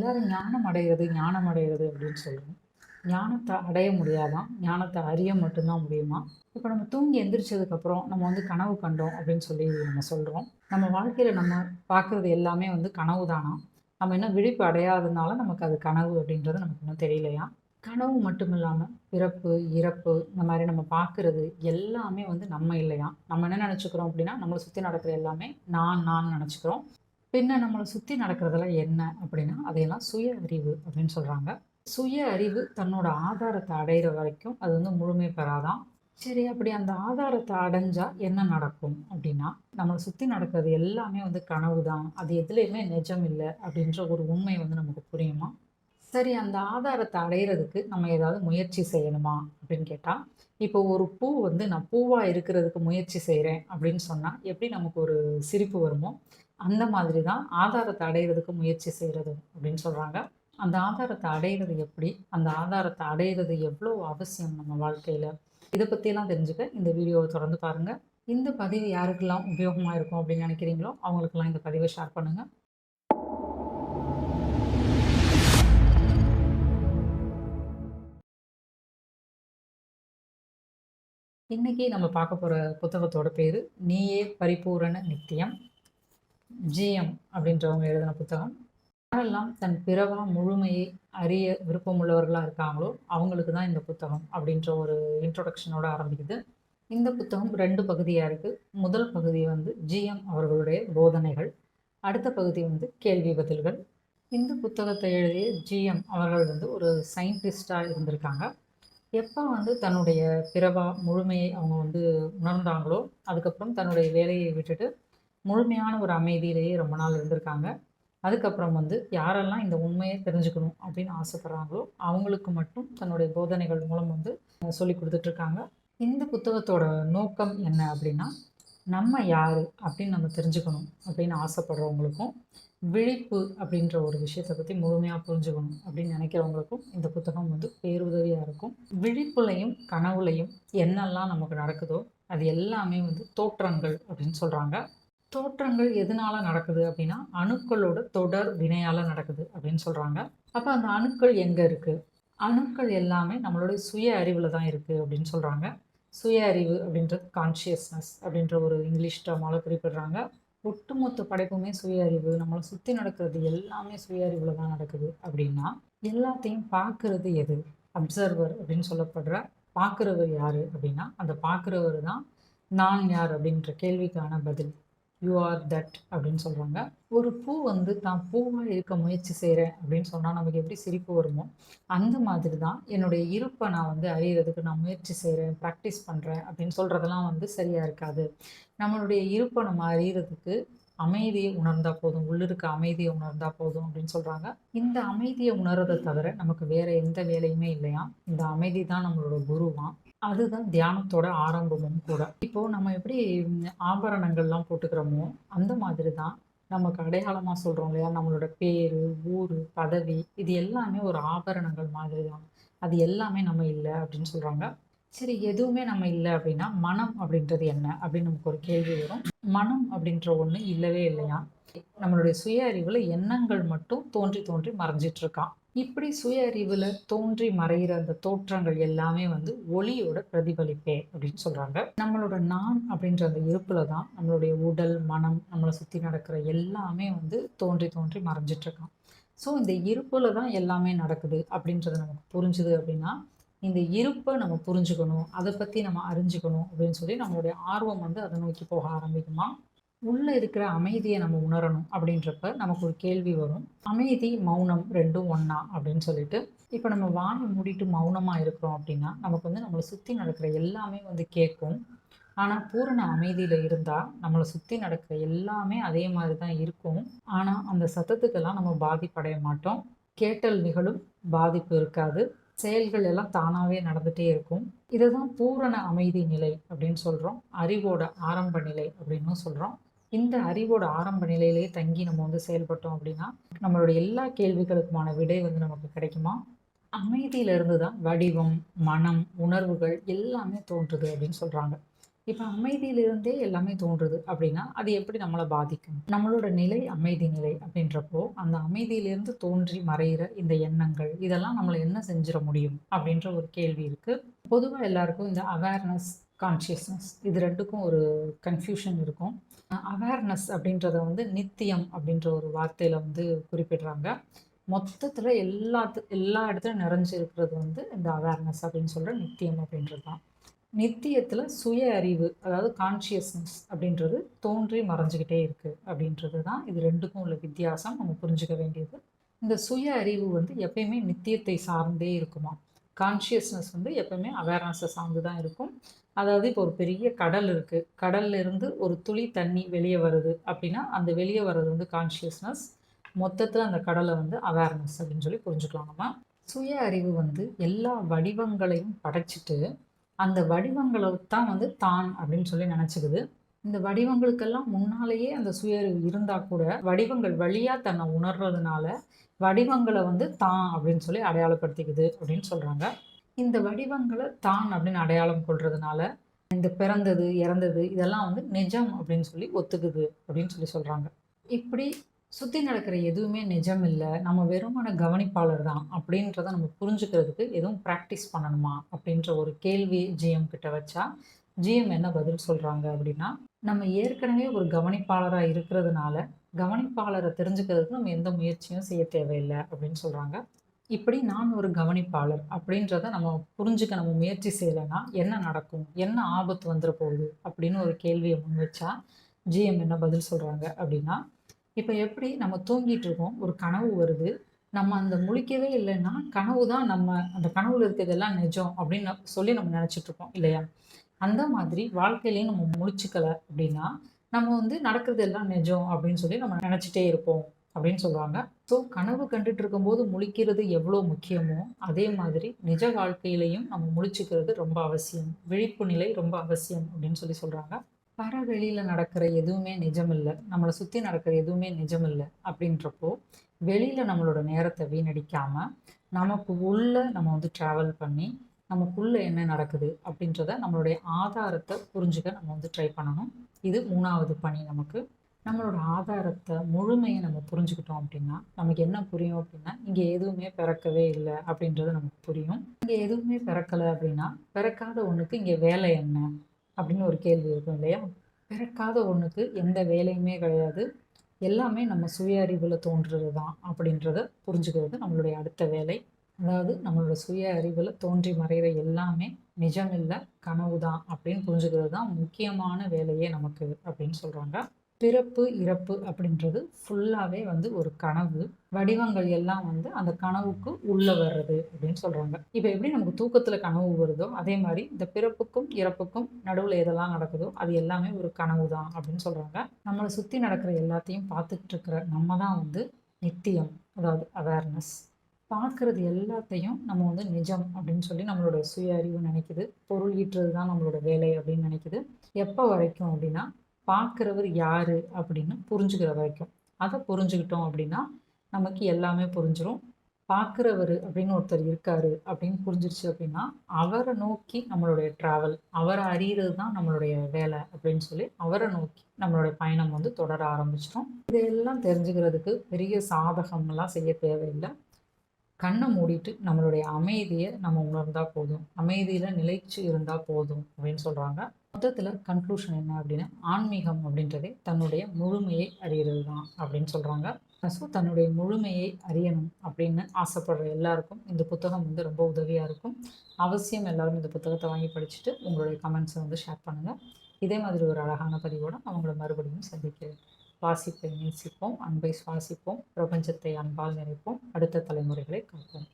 எல்லாரும் ஞானம் அடைகிறது அப்படின்னு சொல்லுவோம். ஞானத்தை அடைய முடியாதான், ஞானத்தை அறிய மட்டும்தான் முடியுமா? இப்போ நம்ம தூங்கி எந்திரிச்சதுக்கப்புறம் நம்ம வந்து கனவு கண்டோம் அப்படின்னு சொல்லி நம்ம சொல்கிறோம். நம்ம வாழ்க்கையில் நம்ம பார்க்குறது எல்லாமே வந்து கனவு தானா? நம்ம இன்னும் விழிப்பு அடையாததுனால நமக்கு அது கனவு அப்படின்றது நமக்கு இன்னும் தெரியலையா? கனவு மட்டும் இல்லாமல் பிறப்பு, இறப்பு இந்த மாதிரி நம்ம பார்க்குறது எல்லாமே வந்து நம்ம இல்லையா? நம்ம என்ன நினச்சிக்கிறோம் அப்படின்னா, நம்மளை சுற்றி நடக்கிற எல்லாமே நான் நினச்சிக்கிறோம். பின்ன நம்மளை சுற்றி நடக்கிறதெல்லாம் என்ன அப்படின்னா, அதையெல்லாம் சுய அறிவு அப்படின்னு சொல்கிறாங்க. சுய அறிவு தன்னோட ஆதாரத்தை அடையிற வரைக்கும் அது வந்து முழுமை பெறாதான். சரி, அப்படி அந்த ஆதாரத்தை அடைஞ்சா என்ன நடக்கும் அப்படின்னா, நம்மளை சுற்றி நடக்கிறது எல்லாமே வந்து கனவு தான், அது எதுலேயுமே நிஜம் இல்லை அப்படின்ற ஒரு உண்மை வந்து நமக்கு புரியுமா? சரி, அந்த ஆதாரத்தை அடையிறதுக்கு நம்ம ஏதாவது முயற்சி செய்யணுமா அப்படின்னு கேட்டால், இப்போ ஒரு பூ வந்து நான் பூவாக இருக்கிறதுக்கு முயற்சி செய்கிறேன் அப்படின்னு சொன்னால் எப்படி நமக்கு ஒரு சிரிப்பு வருமோ, அந்த மாதிரி தான் ஆதாரத்தை அடையிறதுக்கு முயற்சி செய்கிறது அப்படின்னு சொல்கிறாங்க. அந்த ஆதாரத்தை அடையிறது எப்படி, அந்த ஆதாரத்தை அடையிறது எவ்வளோ அவசியம் நம்ம வாழ்க்கையில், இதை பற்றியெல்லாம் தெரிஞ்சுக்க இந்த வீடியோவை தொடர்ந்து பாருங்கள். இந்த பதிவு யாருக்கெல்லாம் உபயோகமாக இருக்கும் அப்படின்னு நினைக்கிறீங்களோ அவங்களுக்கெல்லாம் இந்த பதிவை ஷேர் பண்ணுங்கள். இன்னைக்கு நம்ம பார்க்க போகிற புத்தகத்தோட பேர் நீயே பரிபூரண நித்தியம். ஜிஎம் அப்படின்றவங்க எழுதின புத்தகம். யாரெல்லாம் தன் பிறவா முழுமையை அறிய விருப்பமுள்ளவர்களாக இருக்காங்களோ அவங்களுக்கு தான் இந்த புத்தகம் அப்படின்ற ஒரு இன்ட்ரொடக்ஷனோட ஆரம்பிக்குது. இந்த புத்தகம் 2 பகுதியாக இருக்குது. முதல் பகுதி வந்து ஜிஎம் அவர்களுடைய போதனைகள், அடுத்த பகுதி வந்து கேள்வி பதில்கள். இந்த புத்தகத்தை எழுதிய ஜிஎம் அவர்கள் வந்து ஒரு சயின்டிஸ்டாக இருந்திருக்காங்க. எப்போ வந்து தன்னுடைய பிறவா முழுமையை அவங்க வந்து உணர்ந்தாங்களோ, அதுக்கப்புறம் தன்னுடைய வேலையை விட்டுட்டு முழுமையான ஒரு அமைதியிலேயே ரொம்ப நாள் இருந்திருக்காங்க. அதுக்கப்புறம் வந்து யாரெல்லாம் இந்த உண்மையை தெரிஞ்சுக்கணும் அப்படின்னு ஆசைப்படுறாங்களோ அவங்களுக்கு மட்டும் தன்னுடைய போதனைகள் மூலம் வந்து சொல்லி கொடுத்துட்ருக்காங்க. இந்த புத்தகத்தோட நோக்கம் என்ன அப்படின்னா, நம்ம யார் அப்படின்னு நம்ம தெரிஞ்சுக்கணும் அப்படின்னு ஆசைப்படுறவங்களுக்கும், விழிப்பு அப்படின்ற ஒரு விஷயத்தை பற்றி முழுமையாக புரிஞ்சுக்கணும் அப்படின்னு நினைக்கிறவங்களுக்கும் இந்த புத்தகம் வந்து பேருதவியாக இருக்கும். விழிப்புலையும் கனவுலையும் என்னெல்லாம் நமக்கு நடக்குதோ அது எல்லாமே வந்து தோற்றங்கள் அப்படின்னு சொல்கிறாங்க. தோற்றங்கள் எதனால நடக்குது அப்படின்னா, அணுக்களோட தொடர் வினையால் நடக்குது அப்படின்னு சொல்கிறாங்க. அப்போ அந்த அணுக்கள் எங்கே இருக்குது? அணுக்கள் எல்லாமே நம்மளுடைய சுய அறிவில் தான் இருக்குது அப்படின்னு சொல்கிறாங்க. சுய அறிவு அப்படின்றது கான்ஷியஸ்னஸ் அப்படின்ற ஒரு இங்கிலீஷ் டேர்மால குறிப்பிடுறாங்க. ஒட்டுமொத்த படைப்புமே சுய அறிவு, நம்மளை சுற்றி நடக்கிறது எல்லாமே சுய அறிவில் தான் நடக்குது அப்படின்னா, எல்லாத்தையும் பார்க்கறது எது? அப்சர்வர் அப்படின்னு சொல்லப்படுற பார்க்குறவர் யார் அப்படின்னா, அந்த பார்க்குறவர் தான் நான் யார் அப்படின்ற கேள்விக்கான பதில். யூ ஆர் தட் அப்படின்னு சொல்கிறாங்க. ஒரு பூ வந்து தான் பூவாக இருக்க முயற்சி செய்கிறேன் அப்படின்னு சொன்னால் நமக்கு எப்படி சிரிப்பு வருமோ, அந்த மாதிரி தான் என்னுடைய இருப்பை நான் வந்து அறியறதுக்கு நான் முயற்சி செய்கிறேன், ப்ராக்டிஸ் பண்ணுறேன் அப்படின்னு சொல்கிறதெல்லாம் வந்து சரியாக இருக்காது. நம்மளுடைய இருப்பை நம்ம அறியறதுக்கு அமைதியை உணர்ந்தால் போதும், உள்ளிருக்க அமைதியை உணர்ந்தால் போதும் அப்படின்னு சொல்கிறாங்க. இந்த அமைதியை உணர்றதை தவிர நமக்கு வேறு எந்த வேலையுமே இல்லையா. இந்த அமைதி தான் நம்மளோட குருவாம். அதுதான் தியானத்தோட ஆரம்பமும் கூட. இப்போ நம்ம எப்படி ஆபரணங்கள்லாம் போட்டுக்கிறோமோ, அந்த மாதிரி தான் நமக்கு அடையாளமாக சொல்கிறோம் இல்லையா, நம்மளோட பேர், ஊர், பதவி, இது எல்லாமே ஒரு ஆபரணங்கள் மாதிரி தான். அது எல்லாமே நம்ம இல்லை அப்படின்னு சொல்கிறாங்க. சரி, எதுவுமே நம்ம இல்லை அப்படின்னா மனம் அப்படின்றது என்ன அப்படின்னு நமக்கு ஒரு கேள்வி வரும். மனம் அப்படின்ற ஒன்று இல்லவே இல்லையா. நம்மளுடைய சுய அறிவில் எண்ணங்கள் மட்டும் தோன்றி தோன்றி மறைஞ்சிட்டு இருக்கான். இப்படி சுய அறிவில் தோன்றி மறைகிற அந்த தோற்றங்கள் எல்லாமே வந்து ஒளியோட பிரதிபலிப்பே அப்படின்னு சொல்கிறாங்க. நம்மளோட நான் அப்படின்ற அந்த இருப்பில் தான் நம்மளுடைய உடல், மனம், நம்மளை சுற்றி நடக்கிற எல்லாமே வந்து தோன்றி தோன்றி மறைஞ்சிட்ருக்கான். ஸோ இந்த இருப்பில் தான் எல்லாமே நடக்குது அப்படின்றது நமக்கு புரிஞ்சுது அப்படின்னா, இந்த இருப்பை நம்ம புரிஞ்சுக்கணும், அதை பற்றி நம்ம அறிஞ்சுக்கணும் அப்படின்னு சொல்லி நம்மளுடைய ஆர்வம் வந்து அதை நோக்கி போக ஆரம்பிக்குமா. உள்ளே இருக்கிற அமைதியை நம்ம உணரணும் அப்படின்றப்ப நமக்கு ஒரு கேள்வி வரும். அமைதி, மௌனம் ரெண்டும் ஒன்றா அப்படின்னு சொல்லிட்டு. இப்போ நம்ம வாயை மூடிட்டு மௌனமாக இருக்கிறோம் அப்படின்னா நமக்கு வந்து நம்மளை சுற்றி நடக்கிற எல்லாமே வந்து கேட்கும். ஆனால் பூரண அமைதியில் இருந்தால் நம்மளை சுற்றி நடக்கிற எல்லாமே அதே மாதிரி தான் இருக்கும். ஆனால் அந்த சத்தத்துக்கெல்லாம் நம்ம பாதிப்படைய மாட்டோம். கேட்டல் நிகழும், பாதிப்பு இருக்காது. செயல்கள் எல்லாம் தானாகவே நடந்துகிட்டே இருக்கும். இதை தான் பூரண அமைதி நிலை அப்படின்னு சொல்கிறோம். அறிவோட ஆரம்ப நிலை அப்படின்னும் சொல்கிறோம். இந்த அறிவோட ஆரம்ப நிலையிலே தங்கி நம்ம வந்து செயல்பட்டோம் அப்படின்னா நம்மளுடைய எல்லா கேள்விகளுக்குமான விடை வந்து நமக்கு கிடைக்குமா. அமைதியிலிருந்து தான் வடிவம், மனம், உணர்வுகள் எல்லாமே தோன்றுது அப்படின்னு சொல்கிறாங்க. இப்ப அமைதியிலிருந்தே எல்லாமே தோன்றுது அப்படின்னா, அது எப்படி நம்மள பாதிக்கும்? நம்மளோட நிலை அமைதி நிலை அப்படின்றப்போ, அந்த அமைதியிலிருந்து தோன்றி மறையிற இந்த எண்ணங்கள், இதெல்லாம் நம்மள என்ன செஞ்சிற முடியும்? அப்படின்ற ஒரு கேள்வி இருக்கு. பொதுவா எல்லாருக்கும் இந்த அவேர்னஸ், கான்ஷியஸ்னஸ் இது 2க்கும் ஒரு கன்ஃப்யூஷன் இருக்கும். அவேர்னஸ் அப்படின்றத வந்து நித்தியம் அப்படின்ற ஒரு வார்த்தையில வந்து குறிப்பிடுறாங்க. மொத்தத்துல எல்லா இடத்துலயும் நிறைஞ்சு இருக்கிறது வந்து இந்த அவேர்னஸ் அப்படின்னு சொல்ற நித்தியம் அப்படின்றது தான். நித்தியத்துல சுய அறிவு, அதாவது கான்ஷியஸ்னஸ் அப்படின்றது தோன்றி மறைஞ்சுகிட்டே இருக்கு அப்படின்றது தான் இது 2க்கும் உள்ள வித்தியாசம் நம்ம புரிஞ்சுக்க வேண்டியது. இந்த சுய அறிவு வந்து எப்பயுமே நித்தியத்தை சார்ந்தே இருக்குமா. கான்ஷியஸ்னஸ் வந்து எப்பவுமே அவேர்னஸை சார்ந்து தான் இருக்கும். அதாவது இப்போ ஒரு பெரிய கடல் இருக்கு. கடல்ல இருந்து ஒரு துளி தண்ணி வெளியே வருது அப்படின்னா, அந்த வெளியே வர்றது வந்து கான்ஷியஸ்னஸ். மொத்தத்துல அந்த கடலை வந்து அவேர்னஸ் அப்படின்னு சொல்லி புரிஞ்சுக்கலாம் நம்ம. சுய அறிவு வந்து எல்லா வடிவங்களையும் படைச்சிட்டு அந்த வடிவங்கள தான் வந்து தான் அப்படின்னு சொல்லி நினைச்சுக்குது. இந்த வடிவங்களுக்கெல்லாம் முன்னாலேயே அந்த சுயறிவு இருந்தா கூட, வடிவங்கள் வழியா தன்னை உணர்றதுனால, வடிவங்கள வந்து தான் அப்படின்னு சொல்லி அடையாளப்படுத்திக்குது அப்படின்னு சொல்றாங்க. இந்த வடிவங்கள தான் அப்படின்னு அடையாளம் கொள்றதுனால, இந்த பிறந்தது, இறந்தது இதெல்லாம் வந்து நிஜம் அப்படின்னு சொல்லி ஒத்துக்குது அப்படின்னு சொல்லி சொல்றாங்க. இப்படி சுத்தி நடக்கிற எதுவுமே நிஜம் இல்ல. நம்ம வெறுமன கவனிப்பாளர் தான் அப்படின்றத நம்ம புரிஞ்சுக்கிறதுக்கு எதுவும் பிராக்டிஸ் பண்ணணுமா? அப்படின்ற ஒரு கேள்வி ஜிஎம் கிட்ட வச்சா, ஜிஎம் என்ன பதில் சொல்றாங்க அப்படின்னா, நம்ம ஏற்கனவே ஒரு கவனிப்பாளரா இருக்கிறதுனால, கவனிப்பாளர தெரிஞ்சுக்கிறதுக்கு நம்ம எந்த முயற்சியும் செய்ய தேவையில்ல அப்படின்னு சொல்றாங்க. இப்படி நான் ஒரு கவனிப்பாளர் அப்படின்றத நம்ம புரிஞ்சுக்க நம்ம முயற்சி செய்யலைன்னா என்ன நடக்கும்? என்ன ஆபத்து வந்துற போகுது? அப்படின்னு ஒரு கேள்விய முன்வச்சா, ஜிஎம் என்ன பதில் சொல்றாங்க அப்படின்னா, இப்ப எப்படி நம்ம தூங்கிட்டு இருக்கோம். ஒரு கனவு வருது. நம்ம அந்த முழிக்கவே இல்லைன்னா, கனவு தான் நம்ம அந்த கனவுல இருக்கிறதெல்லாம் நிஜம் அப்படின்னு சொல்லி நம்ம நினைச்சிட்டு இருக்கோம் இல்லையா? அந்த மாதிரி வாழ்க்கையிலயும் நம்ம முழிச்சுக்கல அப்படின்னா, நம்ம வந்து நடக்கிறது எல்லாம் நிஜம் அப்படின்னு சொல்லி நம்ம நினைச்சிட்டே இருப்போம் அப்படின்னு சொல்லுவாங்க. ஸோ கனவு கண்டுட்டு இருக்கும்போது முழிக்கிறது எவ்வளோ முக்கியமோ, அதே மாதிரி நிஜ வாழ்க்கையிலயும் நம்ம முழிச்சுக்கிறது ரொம்ப அவசியம். விழிப்பு நிலை ரொம்ப அவசியம் அப்படின்னு சொல்லி சொல்றாங்க. வெளியில நடக்கிற எதுவுமே நிஜம் இல்ல. நம்மள சுத்தி நடக்கிற எதுவுமே நிஜம் இல்ல அப்படின்றப்போ, வெளியில நம்மளோட நேரத்த வீணடிக்காம, நமக்கு உள்ள நம்ம வந்து டிராவல் பண்ணி, நமக்குள்ள என்ன நடக்குது அப்படின்றத நம்மளுடைய ஆதாரத்த புரிஞ்சுக்க நம்ம வந்து ட்ரை பண்ணணும். இது 3வது பணி நமக்கு. நம்மளோட ஆதாரத்த முழுமையா நம்ம புரிஞ்சுக்கிட்டோம் அப்படின்னா, நமக்கு என்ன புரியும் அப்படின்னா, இங்க எதுவுமே பிறக்கவே இல்ல அப்படின்றது நமக்கு புரியும். இங்க எதுவுமே பிறக்கல அப்படின்னா, பிறக்காத ஒண்ணுக்கு இங்க வேலை என்ன? அப்படின்னு ஒரு கேள்வி இருக்கும் இல்லையா? பிறக்காத ஒண்ணுக்கு எந்த வேலையுமே கிடையாது. எல்லாமே நம்ம சுய அறிவுல தோன்றுறது தான் அப்படின்றத புரிஞ்சுக்கிறது நம்மளுடைய அடுத்த வேலை. அதாவது நம்மளோட சுய அறிவுல தோன்றி மறையிற எல்லாமே நிஜம் இல்ல, கனவு தான் அப்படின்னு புரிஞ்சுக்கிறது தான் முக்கியமான வேலையே நமக்கு அப்படின்னு சொல்றாங்க. பிறப்பு, இறப்பு அப்படின்றது ஃபுல்லாவே வந்து ஒரு கனவு. வடிவங்கள் எல்லாம் வந்து அந்த கனவுக்கு உள்ள வர்றது அப்படின்னு சொல்றாங்க. இப்ப எப்படி நமக்கு தூக்கத்துல கனவு வருதோ, அதே மாரி இந்த பிறப்புக்கும், இறப்புக்கும் நடுவுல எதெல்லாம் நடக்குதோ, அது எல்லாமே ஒரு கனவு தான் அப்படின்னு சொல்றாங்க. நம்மள சுத்தி நடக்கிற எல்லாத்தையும் பார்த்துட்டு இருக்கிற நம்ம தான் வந்து நித்தியம். அதாவது அவேர்னஸ். பார்க்குறது எல்லாத்தையும் நம்ம வந்து நிஜம் அப்படின்னு சொல்லி நம்மளோட சுய அறிவு நினைக்குது. பொருள் ஈட்டுறது தான் நம்மளோட வேலை அப்படின்னு நினைக்குது. எப்போ வரைக்கும் அப்படின்னா, பார்க்குறவர் யாரு அப்படின்னு புரிஞ்சுக்கிற வரைக்கும். அத புரிஞ்சுக்கிட்டோம் அப்படின்னா, நமக்கு எல்லாமே புரிஞ்சிரும். பார்க்குறவரு அப்படின்னு ஒருத்தர் இருக்காரு அப்படின்னு புரிஞ்சிருச்சு அப்படின்னா, அவர நோக்கி நம்மளுடைய ட்ராவல், அவர அறியிறது தான் நம்மளுடைய வேலை அப்படின்னு சொல்லி, அவர நோக்கி நம்மளுடைய பயணம் வந்து தொடர ஆரம்பிச்சுரும். இதையெல்லாம் தெரிஞ்சுக்கிறதுக்கு பெரிய சாதகம்லாம் செய்ய தேவையில்ல. கண்ண மூடிட்டு நம்மளுடைய அமைதிய நம்ம உணர்ந்தா போதும். அமைதியில நிலைச்சு இருந்தா போதும் அப்படின்னு சொல்றாங்க. மொத்தத்துல கன்க்ளூஷன் என்ன அப்படின்னா, ஆன்மீகம் அப்படின்றதே தன்னுடைய முழுமையை அறியறது தான் அப்படின்னு சொல்றாங்க. ஸோ தன்னுடைய முழுமையை அறியணும் அப்படின்னு ஆசைப்படுற எல்லாருக்கும் இந்த புத்தகம் வந்து ரொம்ப உதவியா இருக்கும். அவசியம் எல்லாரும் இந்த புத்தகத்தை வாங்கி படிச்சுட்டு உங்களுடைய கமெண்ட்ஸை வந்து ஷேர் பண்ணுங்க. இதே மாதிரி ஒரு அழகான பதிவோட நான் உங்களை மறுபடியும் சந்திக்கிறேன். வாசிப்பை நேசிப்போம், அன்பை சுவாசிப்போம், பிரபஞ்சத்தை அன்பால் நினைப்போம், அடுத்த தலைமுறைகளை காப்போம்.